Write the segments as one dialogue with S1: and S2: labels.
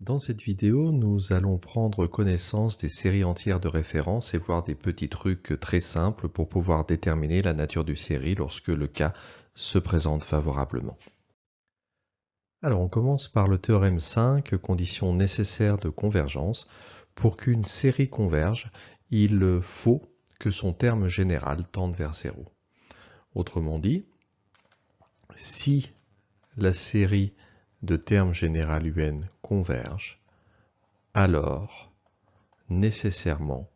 S1: Dans cette vidéo, nous allons prendre connaissance des séries entières de référence et voir des petits trucs très simples pour pouvoir déterminer la nature d'une série lorsque le cas se présente favorablement. Alors on commence par le théorème 5, condition nécessaire de convergence. Pour qu'une série converge, il faut que son terme général tende vers 0. Autrement dit, si la série de termes général UN converge, alors nécessairement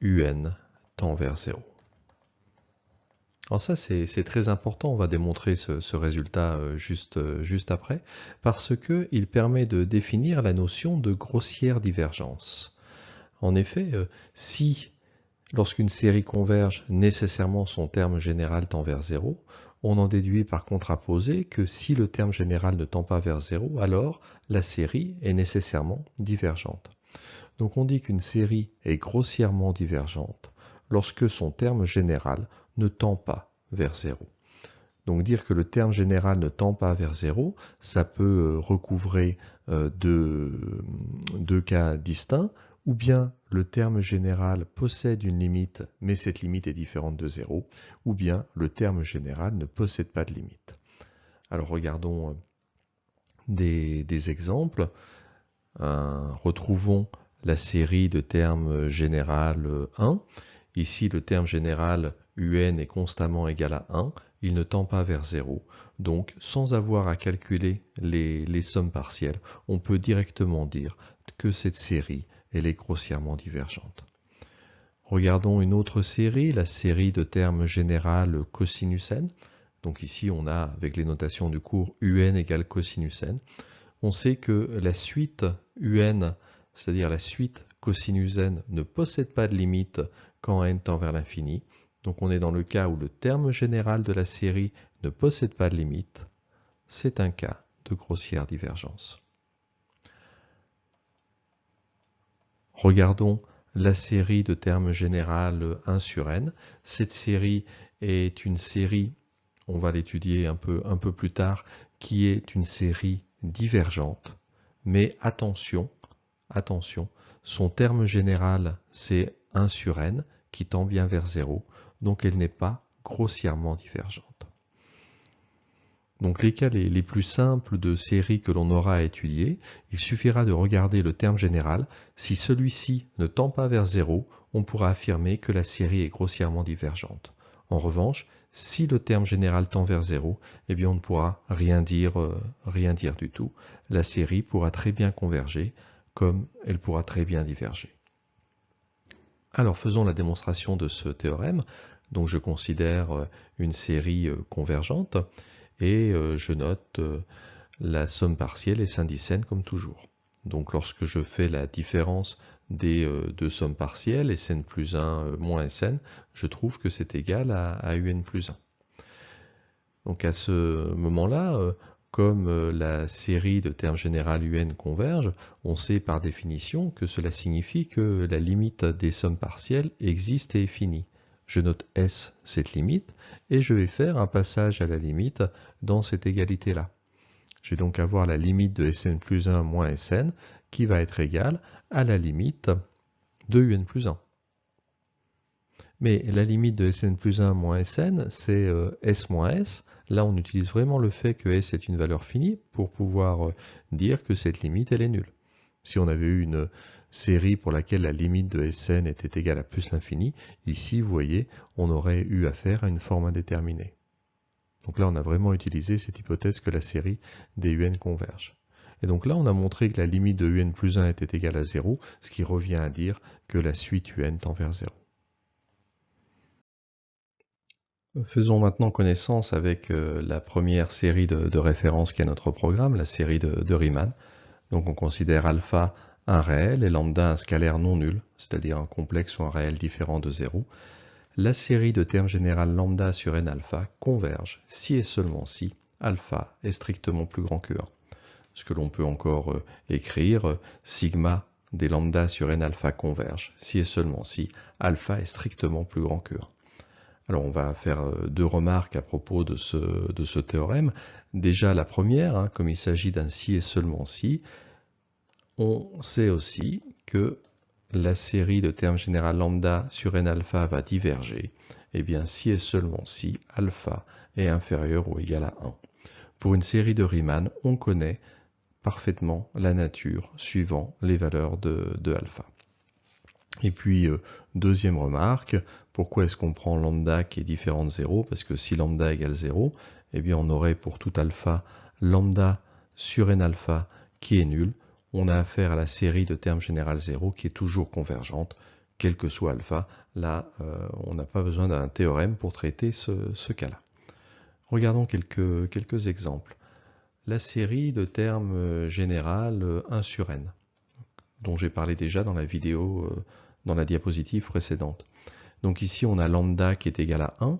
S1: UN tend vers 0. Alors ça c'est très important, on va démontrer ce résultat juste après, parce qu'il permet de définir la notion de grossière divergence. En effet, si lorsqu'une série converge, nécessairement son terme général tend vers 0, on en déduit par contraposé que si le terme général ne tend pas vers 0, alors la série est nécessairement divergente. Donc on dit qu'une série est grossièrement divergente lorsque son terme général ne tend pas vers 0. Donc dire que le terme général ne tend pas vers 0, ça peut recouvrer deux cas distincts, ou bien le terme général possède une limite, mais cette limite est différente de 0, ou bien le terme général ne possède pas de limite. Alors regardons des exemples. Retrouvons la série de termes général 1. Ici, le terme général UN est constamment égal à 1. Il ne tend pas vers 0. Donc, sans avoir à calculer les sommes partielles, on peut directement dire que cette série elle est grossièrement divergente. Regardons une autre série, la série de termes général cosinus n. Donc ici, on a, avec les notations du cours, UN égale cosinus n. On sait que la suite UN, c'est-à-dire la suite cosinus n, ne possède pas de limite quand n tend vers l'infini. Donc on est dans le cas où le terme général de la série ne possède pas de limite. C'est un cas de grossière divergence. Regardons la série de termes général 1 sur n. Cette série est une série, on va l'étudier un peu plus tard, qui est une série divergente. Mais attention, son terme général c'est 1 sur n qui tend bien vers 0, donc elle n'est pas grossièrement divergente. Donc les cas les plus simples de séries que l'on aura à étudier, il suffira de regarder le terme général. Si celui-ci ne tend pas vers 0, on pourra affirmer que la série est grossièrement divergente. En revanche, si le terme général tend vers 0, eh bien on ne pourra rien dire du tout. La série pourra très bien converger, comme elle pourra très bien diverger. Alors faisons la démonstration de ce théorème. Donc je considère une série convergente et je note la somme partielle et s'indice n comme toujours. Donc lorsque je fais la différence des deux sommes partielles, Sn plus 1 moins Sn, je trouve que c'est égal à Un plus 1. Donc à ce moment-là, comme la série de termes général UN converge, on sait par définition que cela signifie que la limite des sommes partielles existe et est finie. Je note S, cette limite, et je vais faire un passage à la limite dans cette égalité-là. Je vais donc avoir la limite de Sn plus 1 moins Sn qui va être égale à la limite de Un plus 1. Mais la limite de Sn plus 1 moins Sn, c'est S moins S. Là, on utilise vraiment le fait que S est une valeur finie pour pouvoir dire que cette limite, elle est nulle. Si on avait eu une série pour laquelle la limite de Sn était égale à plus l'infini, ici, vous voyez, on aurait eu affaire à une forme indéterminée. Donc là, on a vraiment utilisé cette hypothèse que la série des UN converge. Et donc là, on a montré que la limite de UN plus 1 était égale à 0, ce qui revient à dire que la suite UN tend vers 0. Faisons maintenant connaissance avec la première série de référence qui est notre programme, la série de Riemann. Donc on considère alpha un réel et lambda un scalaire non nul, c'est-à-dire un complexe ou un réel différent de 0. La série de termes général lambda sur n alpha converge si et seulement si alpha est strictement plus grand que 1. Ce que l'on peut encore écrire, sigma des lambda sur n alpha converge si et seulement si alpha est strictement plus grand que 1. Alors on va faire deux remarques à propos de ce théorème. Déjà la première, comme il s'agit d'un si et seulement si, On sait aussi que la série de termes général lambda sur n alpha va diverger, eh bien si et seulement si alpha est inférieur ou égal à 1. Pour une série de Riemann, on connaît parfaitement la nature suivant les valeurs de alpha. Et puis, deuxième remarque, pourquoi est-ce qu'on prend lambda qui est différent de 0? Parce que si lambda égale 0, eh bien on aurait pour tout alpha lambda sur n alpha qui est nul. On a affaire à la série de termes général 0 qui est toujours convergente, quel que soit alpha. Là, on n'a pas besoin d'un théorème pour traiter ce cas-là. Regardons quelques exemples. La série de termes général 1 sur n, dont j'ai parlé déjà dans la vidéo, dans la diapositive précédente. Donc ici, on a lambda qui est égal à 1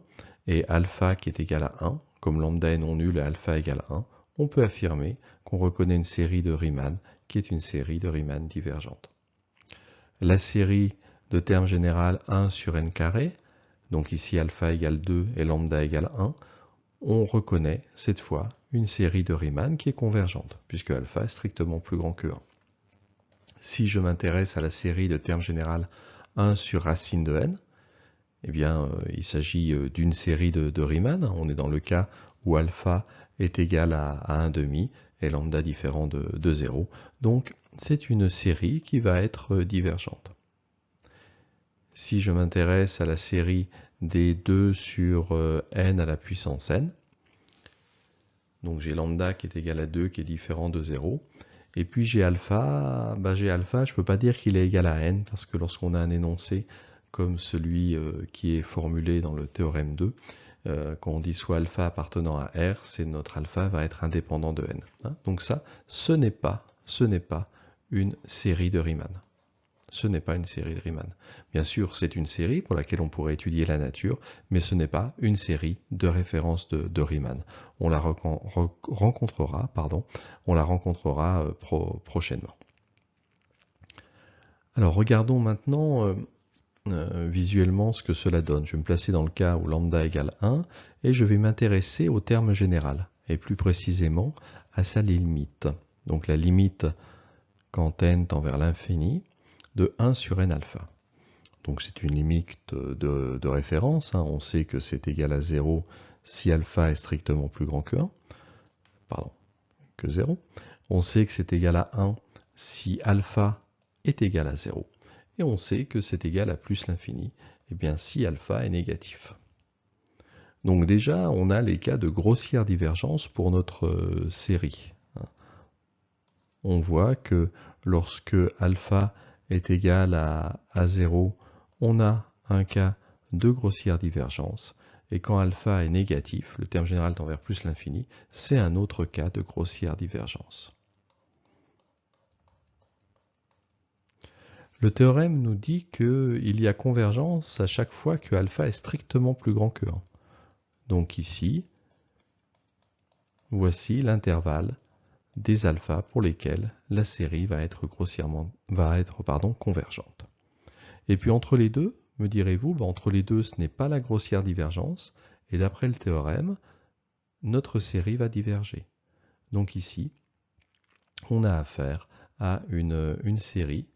S1: et alpha qui est égal à 1. Comme lambda est non nul et alpha égale 1, on peut affirmer qu'on reconnaît une série de Riemann qui est une série de Riemann divergente. La série de termes général 1 sur n carré, donc ici alpha égale 2 et lambda égale 1, on reconnaît cette fois une série de Riemann qui est convergente, puisque alpha est strictement plus grand que 1. Si je m'intéresse à la série de termes général 1 sur racine de n, eh bien, il s'agit d'une série de Riemann. On est dans le cas où alpha est égal à 1,5 et lambda différent de 0. Donc, c'est une série qui va être divergente. Si je m'intéresse à la série des 2 sur n à la puissance n, donc j'ai lambda qui est égal à 2 qui est différent de 0, et puis j'ai alpha, je ne peux pas dire qu'il est égal à n, parce que lorsqu'on a un énoncé comme celui qui est formulé dans le théorème 2, quand on dit soit alpha appartenant à R, c'est notre alpha va être indépendant de n. Donc ça, ce n'est pas une série de Riemann. Ce n'est pas une série de Riemann. Bien sûr, c'est une série pour laquelle on pourrait étudier la nature, mais ce n'est pas une série de références de Riemann. On la rencontrera prochainement. Alors regardons maintenant visuellement ce que cela donne. Je vais me placer dans le cas où lambda égale 1 et je vais m'intéresser au terme général, et plus précisément à sa limite. Donc la limite quand n tend vers l'infini de 1 sur n alpha. Donc c'est une limite de référence, on sait que c'est égal à 0 si alpha est strictement plus grand que 0. On sait que c'est égal à 1 si alpha est égal à 0. Et on sait que c'est égal à plus l'infini, et bien si alpha est négatif. Donc déjà, on a les cas de grossière divergence pour notre série. On voit que lorsque alpha est égal à 0, on a un cas de grossière divergence. Et quand alpha est négatif, le terme général tend vers plus l'infini, c'est un autre cas de grossière divergence. Le théorème nous dit qu'il y a convergence à chaque fois que alpha est strictement plus grand que 1. Donc ici, voici l'intervalle des alphas pour lesquels la série va être convergente. Et puis entre les deux, me direz-vous, entre les deux, ce n'est pas la grossière divergence, et d'après le théorème, notre série va diverger. Donc ici, on a affaire à une série,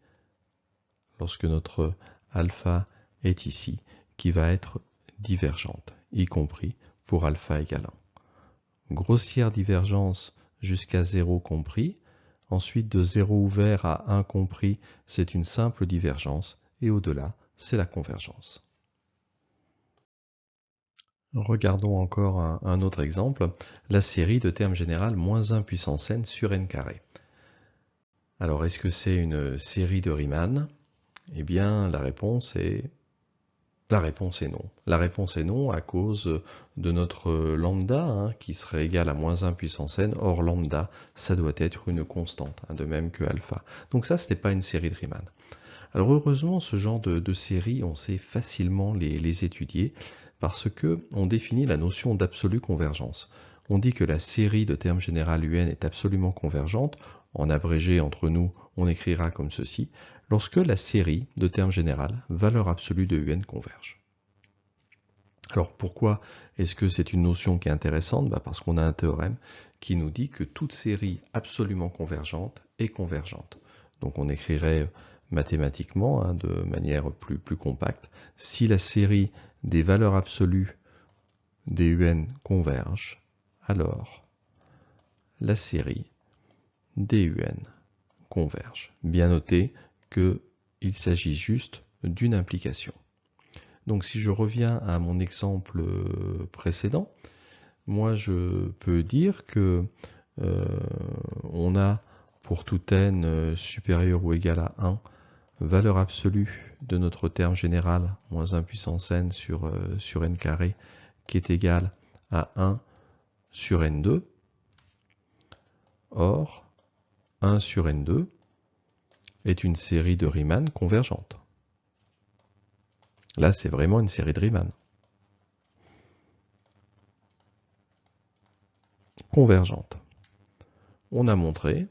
S1: lorsque notre alpha est ici, qui va être divergente, y compris pour alpha égale 1. Grossière divergence jusqu'à 0 compris, ensuite de 0 ouvert à 1 compris, c'est une simple divergence, et au-delà, c'est la convergence. Regardons encore un autre exemple, la série de termes général moins 1 puissance n sur n carré. Alors, est-ce que c'est une série de Riemann? Eh bien, la réponse est non. La réponse est non à cause de notre lambda, qui serait égal à moins 1 puissance n. Or, lambda, ça doit être une constante, de même que alpha. Donc ça, ce n'est pas une série de Riemann. Alors heureusement, ce genre de série, on sait facilement les étudier parce qu'on définit la notion d'absolue convergence. On dit que la série de termes général un est absolument convergente. En abrégé entre nous, on écrira comme ceci, lorsque la série de termes général, valeur absolue de un, converge. Alors pourquoi est-ce que c'est une notion qui est intéressante? Parce qu'on a un théorème qui nous dit que toute série absolument convergente est convergente. Donc on écrirait mathématiquement, hein, de manière plus compacte, si la série des valeurs absolues des UN converge, alors la série des UN converge. Bien noter qu'il s'agit juste d'une implication. Donc si je reviens à mon exemple précédent, moi je peux dire que on a pour tout n supérieur ou égal à 1, valeur absolue de notre terme général, moins 1 puissance n sur n carré, qui est égal à 1 sur n2. Or, 1 sur n2 est une série de Riemann convergente. Là, c'est vraiment une série de Riemann. Convergente. On a montré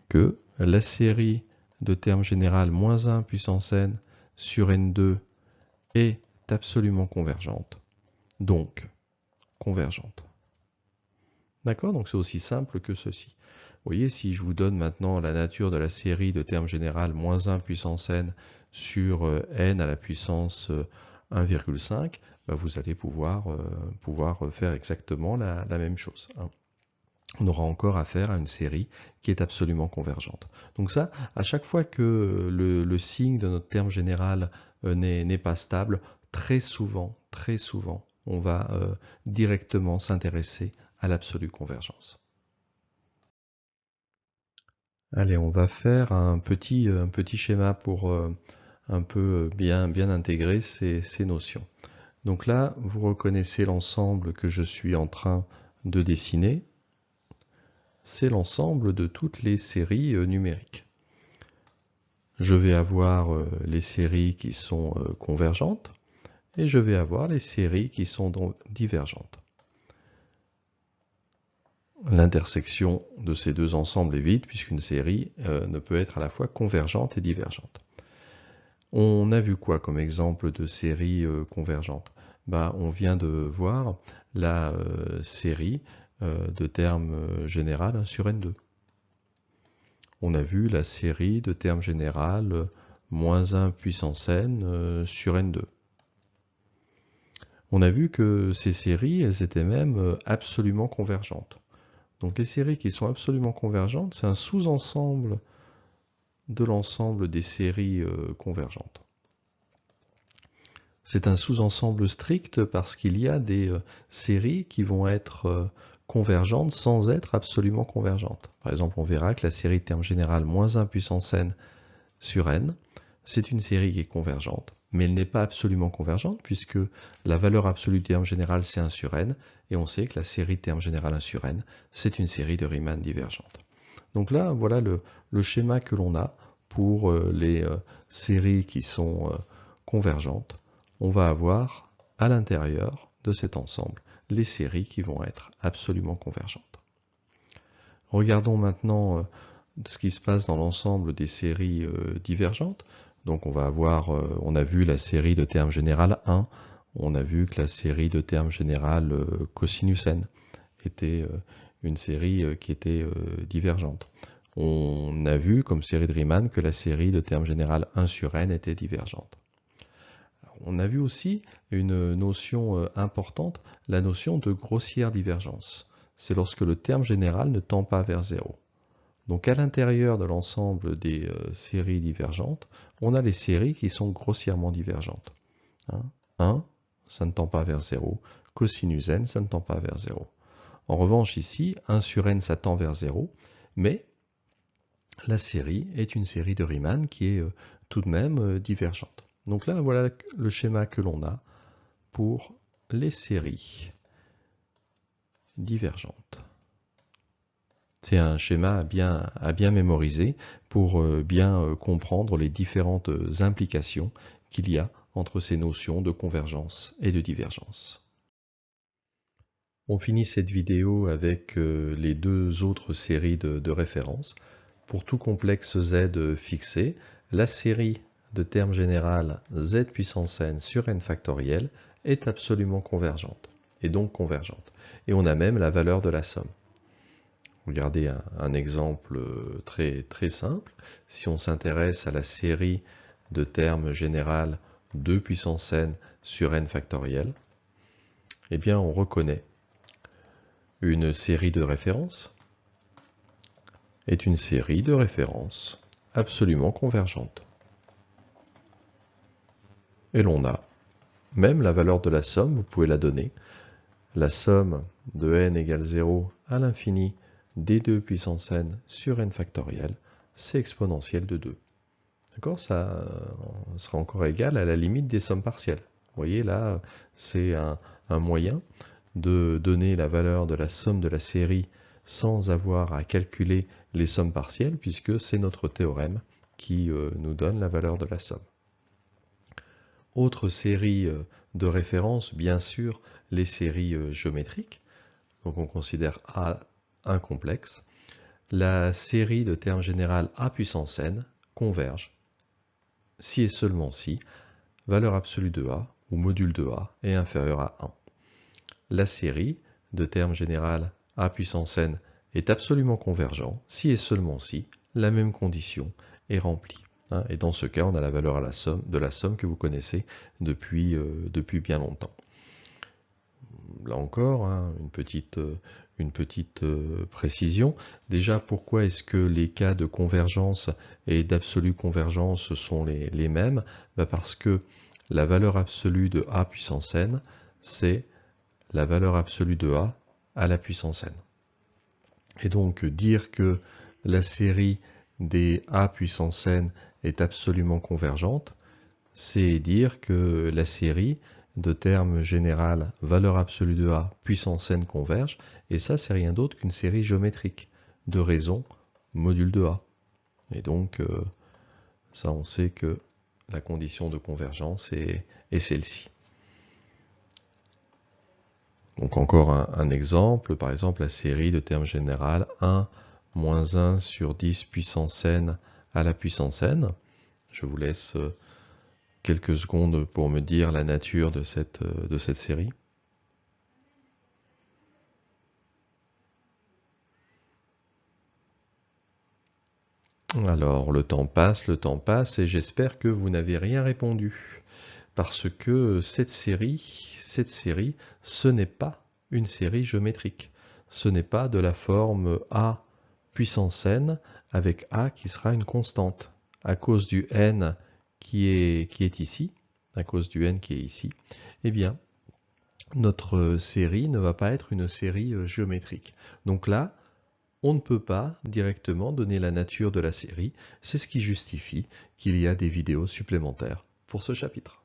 S1: que la série de termes général moins 1 puissance n sur n2 est absolument convergente. Donc, convergente. D'accord? Donc c'est aussi simple que ceci. Vous voyez, si je vous donne maintenant la nature de la série de termes général moins 1 puissance n sur n à la puissance 1,5, bah vous allez pouvoir faire exactement la même chose. Hein. On aura encore affaire à une série qui est absolument convergente. Donc ça, à chaque fois que le signe de notre terme général n'est pas stable, très souvent, on va directement s'intéresser à l'absolue convergence. Allez, on va faire un petit schéma pour un peu bien intégrer ces notions. Donc là, vous reconnaissez l'ensemble que je suis en train de dessiner. C'est l'ensemble de toutes les séries numériques. Je vais avoir les séries qui sont convergentes et je vais avoir les séries qui sont divergentes. L'intersection de ces deux ensembles est vide puisqu'une série ne peut être à la fois convergente et divergente. On a vu quoi comme exemple de série convergente? On vient de voir la série de termes général 1 sur n2. On a vu la série de termes général moins 1 puissance n sur n2. On a vu que ces séries, elles étaient même absolument convergentes. Donc les séries qui sont absolument convergentes, c'est un sous-ensemble de l'ensemble des séries convergentes. C'est un sous-ensemble strict parce qu'il y a des séries qui vont être convergentes sans être absolument convergentes. Par exemple, on verra que la série de termes général moins 1 puissance n sur n, c'est une série qui est convergente, mais elle n'est pas absolument convergente puisque la valeur absolue du terme général c'est 1 sur n, et on sait que la série de termes général 1 sur n, c'est une série de Riemann divergente. Donc là, voilà le schéma que l'on a pour les séries qui sont convergentes. On va avoir à l'intérieur de cet ensemble les séries qui vont être absolument convergentes. Regardons maintenant ce qui se passe dans l'ensemble des séries divergentes. Donc on va avoir, on a vu la série de termes général 1, on a vu que la série de termes général cosinus n était une série qui était divergente. On a vu comme série de Riemann que la série de termes général 1 sur n était divergente. On a vu aussi une notion importante, la notion de grossière divergence. C'est lorsque le terme général ne tend pas vers 0. Donc à l'intérieur de l'ensemble des séries divergentes, on a les séries qui sont grossièrement divergentes. 1, ça ne tend pas vers 0. Cosinus n, ça ne tend pas vers 0. En revanche ici, 1 sur n, ça tend vers 0, mais la série est une série de Riemann qui est tout de même divergente. Donc là, voilà le schéma que l'on a pour les séries divergentes. C'est un schéma à bien mémoriser pour bien comprendre les différentes implications qu'il y a entre ces notions de convergence et de divergence. On finit cette vidéo avec les deux autres séries de référence. Pour tout complexe Z fixé, la série de termes général z puissance n sur n factoriel est absolument convergente, et donc convergente. Et on a même la valeur de la somme. Regardez un exemple très simple. Si on s'intéresse à la série de termes général 2 puissance n sur n factoriel, eh bien on reconnaît une série de références est une série de références absolument convergente. Et l'on a même la valeur de la somme, vous pouvez la donner. La somme de n égale 0 à l'infini d2 puissance n sur n factoriel, c'est exponentielle de 2. D'accord? Ça sera encore égal à la limite des sommes partielles. Vous voyez là, c'est un moyen de donner la valeur de la somme de la série sans avoir à calculer les sommes partielles, puisque c'est notre théorème qui nous donne la valeur de la somme. Autre série de références, bien sûr, les séries géométriques. Donc on considère A un complexe. La série de termes général A puissance n converge si et seulement si valeur absolue de A ou module de A est inférieur à 1. La série de termes général A puissance n est absolument convergent si et seulement si la même condition est remplie. Et dans ce cas, on a la valeur à de la somme que vous connaissez depuis bien longtemps. Là encore, une petite précision. Déjà, pourquoi est-ce que les cas de convergence et d'absolue convergence sont les mêmes? Parce que la valeur absolue de A puissance n, c'est la valeur absolue de A à la puissance n. Et donc, dire que la série des A puissance n est absolument convergente, c'est dire que la série de termes général valeur absolue de A puissance n converge, et ça c'est rien d'autre qu'une série géométrique de raison module de A. Et donc ça on sait que la condition de convergence est celle-ci. Donc encore un exemple, par exemple la série de termes général 1 moins 1 sur 10 puissance n à la puissance n. Je vous laisse quelques secondes pour me dire la nature de cette série. Alors, le temps passe, et j'espère que vous n'avez rien répondu. Parce que cette série, ce n'est pas une série géométrique. Ce n'est pas de la forme A puissance n avec A qui sera une constante. À cause du n qui est ici, eh bien, notre série ne va pas être une série géométrique. Donc là, on ne peut pas directement donner la nature de la série. C'est ce qui justifie qu'il y a des vidéos supplémentaires pour ce chapitre.